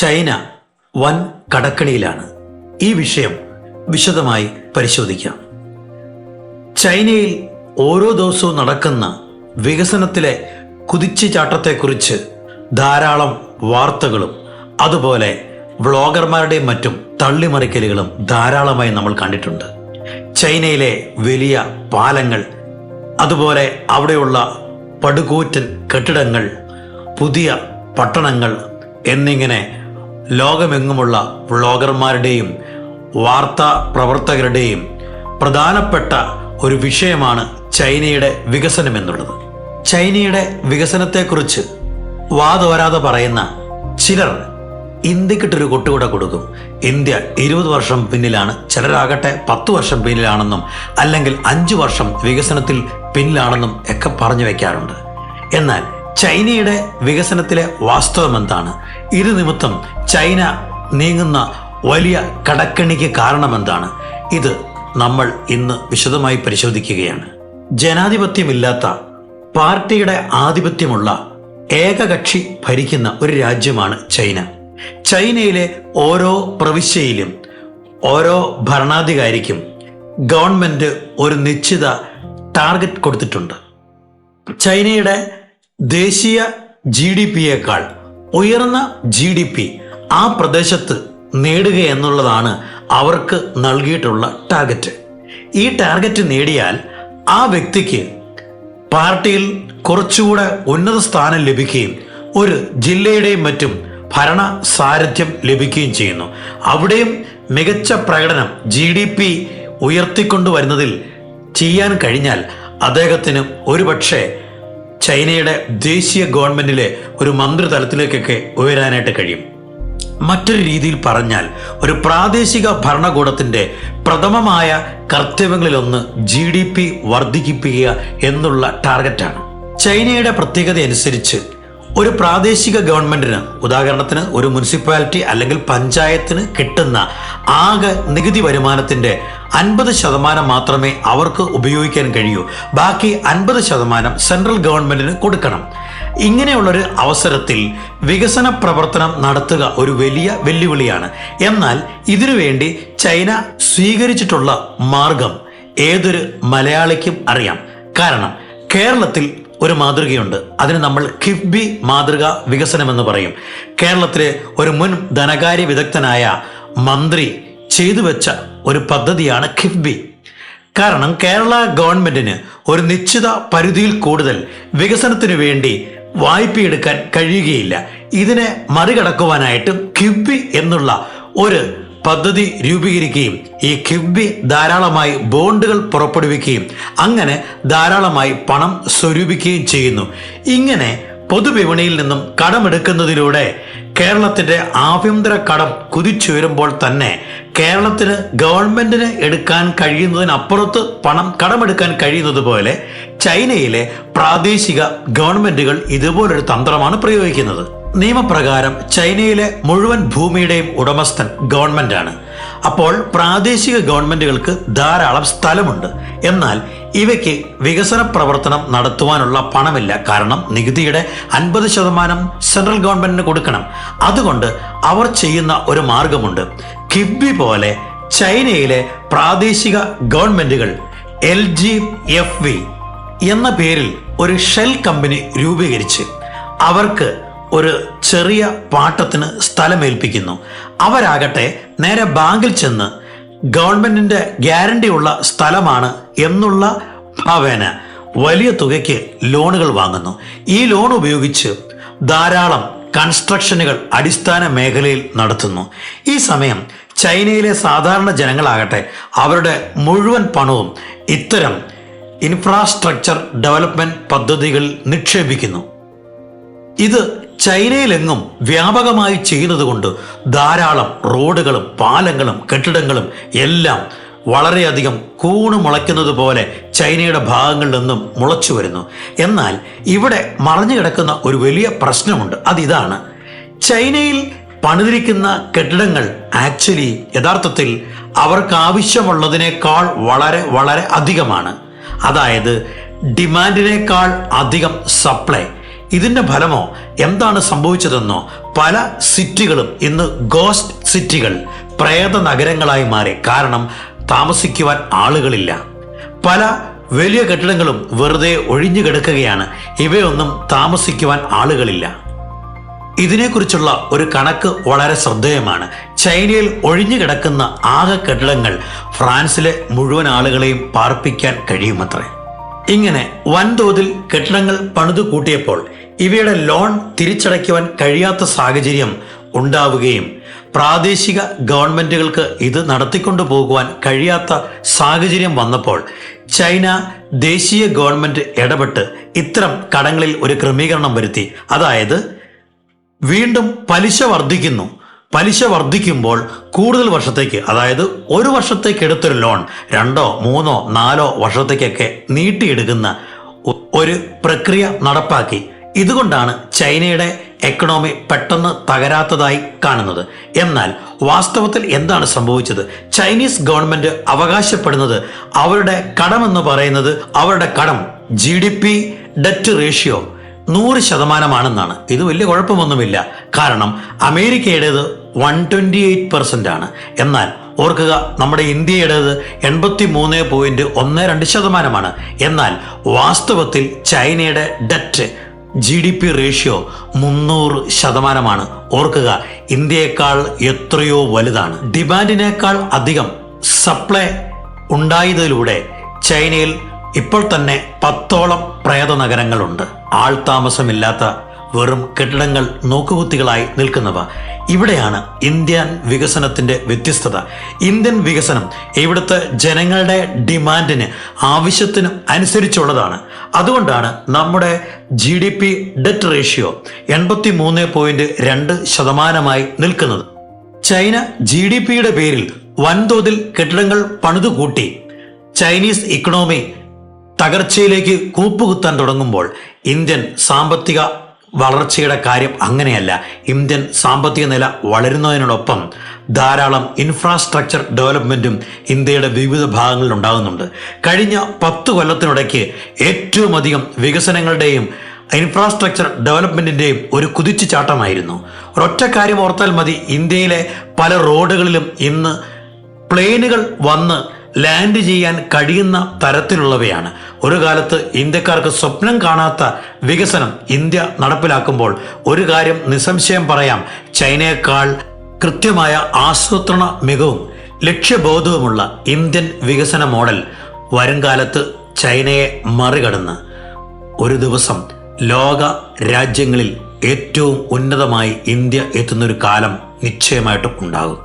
China വൻ കടക്കണിയിലാണ്. ഈ വിഷയം വിശദമായി പരിശോധിക്കാം. ചൈനയിൽ ഓരോ ദിവസവും നടക്കുന്ന വികസനത്തിലെ കുതിച്ചുചാട്ടത്തെക്കുറിച്ച് ധാരാളം വാർത്തകളും അതുപോലെ വ്ളോഗർമാരുടെയും മറ്റും തള്ളിമറിക്കലുകളും ധാരാളമായി നമ്മൾ കണ്ടിട്ടുണ്ട്. ചൈനയിലെ വലിയ പാലങ്ങൾ, അതുപോലെ അവിടെയുള്ള പടുകൂറ്റൻ കെട്ടിടങ്ങൾ, പുതിയ പട്ടണങ്ങൾ എന്നിങ്ങനെ ലോകമെങ്ങുമുള്ള വ്ളോഗർമാരുടെയും വാർത്താ പ്രവർത്തകരുടെയും പ്രധാനപ്പെട്ട ഒരു വിഷയമാണ് ചൈനയുടെ വികസനം എന്നുള്ളത്. ചൈനയുടെ വികസനത്തെക്കുറിച്ച് വാതോരാതെ പറയുന്ന ചിലർ ഇന്ത്യക്കിട്ടൊരു കൊട്ടുകൂടെ കൊടുക്കും. ഇന്ത്യ 20 വർഷം പിന്നിലാണ്, ചിലരാകട്ടെ 10 വർഷം പിന്നിലാണെന്നും അല്ലെങ്കിൽ 5 വർഷം വികസനത്തിൽ പിന്നിലാണെന്നും ഒക്കെ പറഞ്ഞു വയ്ക്കാറുണ്ട്. എന്നാൽ ചൈനയുടെ വികസനത്തിലെ വാസ്തവം എന്താണ്? ഇത് നിമിത്തം ചൈന നീങ്ങുന്ന വലിയ കടക്കണിക്ക് കാരണമെന്താണ്? ഇത് നമ്മൾ ഇന്ന് വിശദമായി പരിശോധിക്കുകയാണ്. ജനാധിപത്യമില്ലാത്ത, പാർട്ടിയുടെ ആധിപത്യമുള്ള, ഏകകക്ഷി ഭരിക്കുന്ന ഒരു രാജ്യമാണ് ചൈന. ചൈനയിലെ ഓരോ പ്രവിശ്യയിലും ഓരോ ഭരണാധികാരിക്കും ഗവൺമെന്റ് ഒരു നിശ്ചിത ടാർഗറ്റ് കൊടുത്തിട്ടുണ്ട്. ചൈനയുടെ ദേശീയ GDP-യേക്കാൾ ഉയർന്ന GDP ആ പ്രദേശത്ത് നേടുക എന്നുള്ളതാണ് അവർക്ക് നൽകിയിട്ടുള്ള ടാർഗറ്റ്. ഈ ടാർഗറ്റ് നേടിയാൽ ആ വ്യക്തിക്ക് പാർട്ടിയിൽ കുറച്ചുകൂടെ ഉന്നത സ്ഥാനം ലഭിക്കുകയും ഒരു ജില്ലയുടെയും മറ്റും ഭരണ സാരഥ്യം ലഭിക്കുകയും ചെയ്യുന്നു. അവിടെയും മികച്ച പ്രകടനം GDP ഉയർത്തിക്കൊണ്ടുവരുന്നതിൽ ചെയ്യാൻ കഴിഞ്ഞാൽ അദ്ദേഹത്തിന് ഒരുപക്ഷെ ചൈനയുടെ ദേശീയ ഗവൺമെന്റിലെ ഒരു മന്ത്രിതലത്തിലേക്കൊക്കെ ഉയരാനായിട്ട് കഴിയും. മറ്റൊരു രീതിയിൽ പറഞ്ഞാൽ ഒരു പ്രാദേശിക ഭരണകൂടത്തിന്റെ പ്രഥമമായ കർത്തവ്യങ്ങളിലൊന്ന് GDP വർദ്ധിപ്പിക്കുക എന്നുള്ള ടാർഗറ്റാണ്. ചൈനയുടെ പ്രത്യേകത അനുസരിച്ച് ഒരു പ്രാദേശിക ഗവൺമെന്റിന്, ഉദാഹരണത്തിന് ഒരു മുനിസിപ്പാലിറ്റി അല്ലെങ്കിൽ പഞ്ചായത്തിന് കിട്ടുന്ന ആകെ നികുതി വരുമാനത്തിന്റെ 50% മാത്രമേ അവർക്ക് ഉപയോഗിക്കാൻ കഴിയൂ. ബാക്കി 50% സെൻട്രൽ ഗവൺമെന്റിന് കൊടുക്കണം. ഇങ്ങനെയുള്ളൊരു അവസരത്തിൽ വികസന പ്രവർത്തനം നടത്തുക ഒരു വലിയ വെല്ലുവിളിയാണ്. എന്നാൽ ഇതിനുവേണ്ടി ചൈന സ്വീകരിച്ചിട്ടുള്ള മാർഗം ഏതൊരു മലയാളിക്കും അറിയാം. കാരണം കേരളത്തിൽ ഒരു മാതൃകയുണ്ട്. അതിന് നമ്മൾ കിഫ്ബി മാതൃക വികസനം എന്ന് പറയും. കേരളത്തിലെ ഒരു മുൻ ധനകാര്യ വിദഗ്ധനായ മന്ത്രി ചെയ്തു വെച്ച ഒരു പദ്ധതിയാണ് കിഫ്ബി. കാരണം കേരള ഗവൺമെന്റിന് ഒരു നിശ്ചിത പരിധിയിൽ കൂടുതൽ വികസനത്തിനു വേണ്ടി വായ്പയെടുക്കാൻ കഴിയുകയില്ല. ഇതിനെ മറികടക്കുവാനായിട്ട് കിഫ്ബി എന്നുള്ള ഒരു പദ്ധതി രൂപീകരിക്കുകയും ഈ കിഫ്ബി ധാരാളമായി ബോണ്ടുകൾ പുറപ്പെടുവിക്കുകയും അങ്ങനെ ധാരാളമായി പണം സ്വരൂപിക്കുകയും ചെയ്യുന്നു. ഇങ്ങനെ പൊതുവിപണിയിൽ നിന്നും കടമെടുക്കുന്നതിലൂടെ കേരളത്തിന്റെ ആഭ്യന്തര കടം കുതിച്ചുയരുമ്പോൾ തന്നെ കേരളത്തിന് ഗവൺമെന്റിന് എടുക്കാൻ കഴിയുന്നതിനപ്പുറത്ത് പണം കടമെടുക്കാൻ കഴിയുന്നത് പോലെ ചൈനയിലെ പ്രാദേശിക ഗവൺമെന്റുകൾ ഇതുപോലൊരു തന്ത്രമാണ് പ്രയോഗിക്കുന്നത്. നിയമപ്രകാരം ചൈനയിലെ മുഴുവൻ ഭൂമിയുടെയും ഉടമസ്ഥൻ ഗവൺമെന്റാണ്. അപ്പോൾ പ്രാദേശിക ഗവൺമെന്റുകൾക്ക് ധാരാളം സ്ഥലമുണ്ട്. എന്നാൽ ഇവയ്ക്ക് വികസന പ്രവർത്തനം നടത്തുവാനുള്ള പണമില്ല. കാരണം നികുതിയുടെ 50% സെൻട്രൽ ഗവൺമെന്റിന് കൊടുക്കണം. അതുകൊണ്ട് അവർ ചെയ്യുന്ന ഒരു മാർഗമുണ്ട്. കിഫ്ബി പോലെ ചൈനയിലെ പ്രാദേശിക ഗവൺമെന്റുകൾ LGFV എന്ന പേരിൽ ഒരു ഷെൽ കമ്പനി രൂപീകരിച്ച് അവർക്ക് ഒരു ചെറിയ പാട്ടത്തിന് സ്ഥലമേൽപ്പിക്കുന്നു. അവരാകട്ടെ നേരെ ബാങ്കിൽ ചെന്ന് ഗവൺമെന്റിന്റെ ഗ്യാരണ്ടി ഉള്ള സ്ഥലമാണ് എന്നുള്ള ഭാവേന വലിയ തുകയ്ക്ക് ലോണുകൾ വാങ്ങുന്നു. ഈ ലോൺ ഉപയോഗിച്ച് ധാരാളം കൺസ്ട്രക്ഷനുകൾ അടിസ്ഥാന മേഖലയിൽ നടത്തുന്നു. ഈ സമയം ചൈനയിലെ സാധാരണ ജനങ്ങളാകട്ടെ അവരുടെ മുഴുവൻ പണവും ഇത്തരം ഇൻഫ്രാസ്ട്രക്ചർ ഡെവലപ്മെന്റ് പദ്ധതികളിൽ നിക്ഷേപിക്കുന്നു. ഇത് ചൈനയിലെങ്ങും വ്യാപകമായി ചെയ്യുന്നത് കൊണ്ട് ധാരാളം റോഡുകളും പാലങ്ങളും കെട്ടിടങ്ങളും എല്ലാം വളരെയധികം കൂണ് മുളയ്ക്കുന്നത് പോലെ ചൈനയുടെ ഭാഗങ്ങളിൽ നിന്നും മുളച്ചു വരുന്നു. എന്നാൽ ഇവിടെ മറഞ്ഞു കിടക്കുന്ന ഒരു വലിയ പ്രശ്നമുണ്ട്. അതിതാണ്, ചൈനയിൽ പണിതിരിക്കുന്ന കെട്ടിടങ്ങൾ യഥാർത്ഥത്തിൽ അവർക്ക് ആവശ്യമുള്ളതിനേക്കാൾ വളരെ വളരെ അധികമാണ്. അതായത് ഡിമാൻഡിനേക്കാൾ അധികം സപ്ലൈ. ഇതിന്റെ ഫലമോ എന്താണ് സംഭവിച്ചതെന്നോ പല സിറ്റികളും ഇന്ന് ഗോസ്റ്റ് സിറ്റികൾ, പ്രേത നഗരങ്ങളായി മാറി. കാരണം താമസിക്കുവാൻ ആളുകളില്ല. പല വലിയ കെട്ടിടങ്ങളും വെറുതെ ഒഴിഞ്ഞു കിടക്കുകയാണ്. ഇവയൊന്നും താമസിക്കുവാൻ ആളുകളില്ല. ഇതിനെക്കുറിച്ചുള്ള ഒരു കണക്ക് വളരെ ശ്രദ്ധേയമാണ്. ചൈനയിൽ ഒഴിഞ്ഞു കിടക്കുന്ന ആകെ കെട്ടിടങ്ങൾ ഫ്രാൻസിലെ മുഴുവൻ ആളുകളെയും പാർപ്പിക്കാൻ കഴിയുമത്രേ. ഇങ്ങനെ വൻതോതിൽ കെട്ടിടങ്ങൾ പണിതു കൂട്ടിയപ്പോൾ ഇവയുടെ ലോൺ തിരിച്ചടയ്ക്കുവാൻ കഴിയാത്ത സാഹചര്യം ഉണ്ടാവുകയും പ്രാദേശിക ഗവൺമെന്റുകൾക്ക് ഇത് നടത്തിക്കൊണ്ടു പോകുവാൻ കഴിയാത്ത സാഹചര്യം വന്നപ്പോൾ ചൈന ദേശീയ ഗവൺമെന്റ് ഇടപെട്ട് ഇത്തരം കടങ്ങളിൽ ഒരു ക്രമീകരണം വരുത്തി. അതായത് വീണ്ടും പലിശ വർദ്ധിക്കുന്നു. പലിശ വർദ്ധിക്കുമ്പോൾ കൂടുതൽ വർഷത്തേക്ക്, അതായത് ഒരു വർഷത്തേക്ക് എടുത്തൊരു ലോൺ 2, 3, 4 വർഷത്തേക്കൊക്കെ നീട്ടിയെടുക്കുന്ന ഒരു പ്രക്രിയ നടപ്പാക്കി. ഇതുകൊണ്ടാണ് ചൈനയുടെ എക്കണോമി പെട്ടെന്ന് തകരാത്തതായി കാണുന്നത്. എന്നാൽ വാസ്തവത്തിൽ എന്താണ് സംഭവിച്ചത്? ചൈനീസ് ഗവൺമെന്റ് അവകാശപ്പെടുന്നത് അവരുടെ കടമെന്ന് പറയുന്നത്, അവരുടെ കടം GDP ഡെറ്റ് റേഷ്യോ 100% ഇത് വലിയ കുഴപ്പമൊന്നുമില്ല. കാരണം അമേരിക്കയുടേത് 128% ആണ്. എന്നാൽ ഓർക്കുക, നമ്മുടെ ഇന്ത്യയുടേത് 83.12% എന്നാൽ വാസ്തവത്തിൽ ചൈനയുടെ ഡെറ്റ് GDP റേഷ്യോ 300%. ഓർക്കുക, ഇന്ത്യയേക്കാൾ എത്രയോ വലുതാണ്. ഡിമാൻഡിനേക്കാൾ അധികം സപ്ലൈ ഉണ്ടായതിലൂടെ ചൈനയിൽ ഇപ്പോൾ തന്നെ 10ഓളം പ്രേത നഗരങ്ങളുണ്ട്. ആൾ താമസമില്ലാത്ത വെറും കെട്ടിടങ്ങൾ നോക്കുകുത്തികളായി നിൽക്കുന്നവ. ഇവിടെയാണ് ഇന്ത്യൻ വികസനത്തിന്റെ വ്യത്യസ്തത. ഇന്ത്യൻ വികസനം ഇവിടുത്തെ ജനങ്ങളുടെ ഡിമാൻഡിന്, ആവശ്യത്തിനും അനുസരിച്ചുള്ളതാണ്. അതുകൊണ്ടാണ് നമ്മുടെ GDP ഡെറ്റ് റേഷ്യോ 83.2% നിൽക്കുന്നത്. ചൈന GDPയുടെ പേരിൽ വൻതോതിൽ കെട്ടിടങ്ങൾ പണിതുകൂട്ടി ചൈനീസ് ഇക്കണോമി തകർച്ചയിലേക്ക് കൂപ്പുകുത്താൻ തുടങ്ങുമ്പോൾ ഇന്ത്യൻ സാമ്പത്തിക വളർച്ചയുടെ കാര്യം അങ്ങനെയല്ല. ഇന്ത്യൻ സാമ്പത്തിക നില വളരുന്നതിനോടൊപ്പം ധാരാളം ഇൻഫ്രാസ്ട്രക്ചർ ഡെവലപ്മെന്റും ഇന്ത്യയുടെ വിവിധ ഭാഗങ്ങളിൽ ഉണ്ടാകുന്നുണ്ട്. കഴിഞ്ഞ 10 കൊല്ലത്തിനിടയ്ക്ക് ഏറ്റവും അധികം വികസനങ്ങളുടെയും ഇൻഫ്രാസ്ട്രക്ചർ ഡെവലപ്മെന്റിന്റെയും ഒരു കുതിച്ചുചാട്ടമായിരുന്നു. ഒരൊറ്റ കാര്യം ഓർത്താൽ മതി, ഇന്ത്യയിലെ പല റോഡുകളിലും ഇന്ന് പ്ലെയിനുകൾ വന്ന് ലാൻഡ് ചെയ്യാൻ കഴിയുന്ന തരത്തിലുള്ളവയാണ്. ഒരു കാലത്ത് ഇന്ത്യക്കാർക്ക് സ്വപ്നം കാണാത്ത വികസനം ഇന്ത്യ നടപ്പിലാക്കുമ്പോൾ ഒരു കാര്യം നിസ്സംശയം പറയാം, ചൈനയേക്കാൾ കൃത്യമായ ആസൂത്രണ മികവും ലക്ഷ്യബോധവുമുള്ള ഇന്ത്യൻ വികസന മോഡൽ വരുംകാലത്ത് ചൈനയെ മറികടന്ന് ഒരു ദിവസം ലോക രാജ്യങ്ങളിൽ ഏറ്റവും ഉന്നതമായി ഇന്ത്യ എത്തുന്നൊരു കാലം നിശ്ചയമായിട്ടും ഉണ്ടാകും.